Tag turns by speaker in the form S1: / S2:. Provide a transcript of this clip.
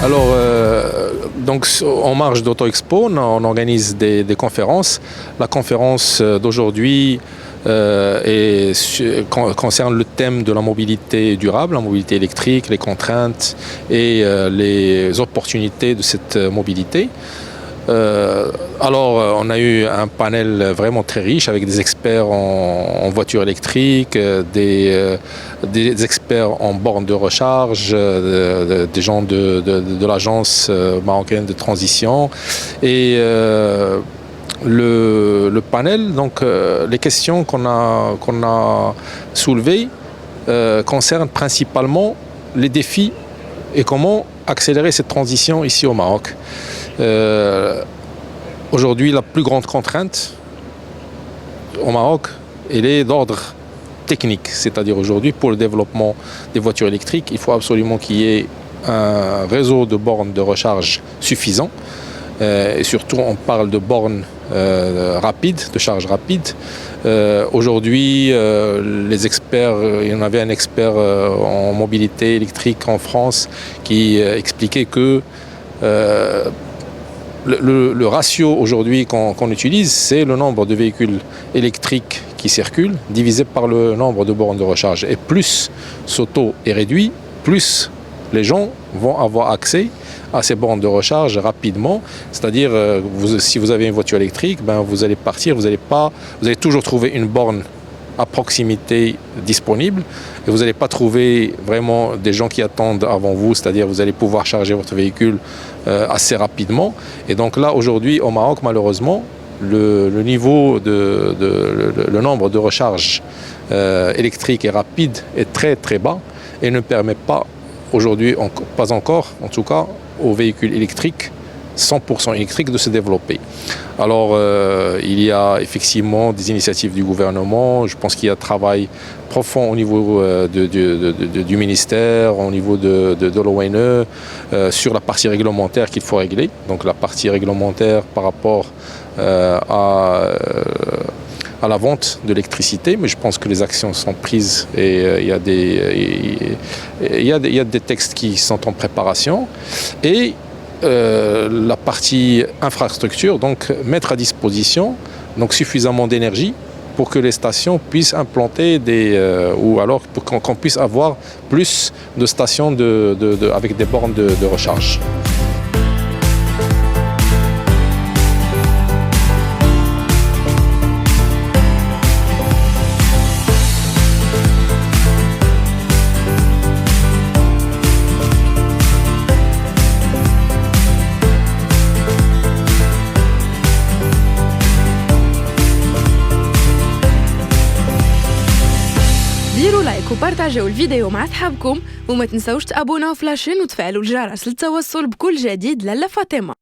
S1: Alors, donc, en marge d'Auto Expo, on organise des conférences. La conférence d'aujourd'hui concerne le thème de la mobilité durable, la mobilité électrique, les contraintes et les opportunités de cette mobilité. Alors, on a eu un panel vraiment très riche avec des experts en voitures électriques, des experts en bornes de recharge, des gens de l'agence marocaine de transition. Et le panel, donc les questions qu'on a soulevées concernent principalement les défis et comment accélérer cette transition ici au Maroc. Aujourd'hui, la plus grande contrainte au Maroc, elle est d'ordre technique. C'est-à-dire aujourd'hui, pour le développement des voitures électriques, il faut absolument qu'il y ait un réseau de bornes de recharge suffisant. Et surtout, on parle de bornes rapides, de charge rapide. Aujourd'hui, les experts, il y en avait un expert en mobilité électrique en France qui expliquait que le ratio aujourd'hui qu'on utilise, c'est le nombre de véhicules électriques qui circulent divisé par le nombre de bornes de recharge. Et plus ce taux est réduit, plus les gens vont avoir accès à ces bornes de recharge rapidement. C'est-à-dire, si vous avez une voiture électrique, vous allez partir, vous allez toujours trouver une borne à proximité disponible et vous n'allez pas trouver vraiment des gens qui attendent avant vous, c'est-à-dire vous allez pouvoir charger votre véhicule assez rapidement. Et donc là, aujourd'hui, au Maroc, malheureusement, le niveau le nombre de recharges électriques et rapides est très très bas et ne permet pas aujourd'hui, pas encore en tout cas, aux véhicules électriques 100% électriques de se développer. Alors, il y a effectivement des initiatives du gouvernement. Je pense qu'il y a un travail profond au niveau du ministère, au niveau de l'ONE, sur la partie réglementaire qu'il faut régler. Donc la partie réglementaire par rapport à la vente de l'électricité, mais je pense que les actions sont prises et il y a des textes qui sont en préparation. Et la partie infrastructure, donc mettre à disposition donc suffisamment d'énergie pour que les stations puissent implanter ou alors pour qu'on puisse avoir plus de stations avec des bornes de recharge.
S2: ديروا لايك وبارتاجيو الفيديو مع أصحابكم وما تنسوش تابوناو في لاشين وتفعلوا الجرس للتوصل بكل جديد لالا فاطمة.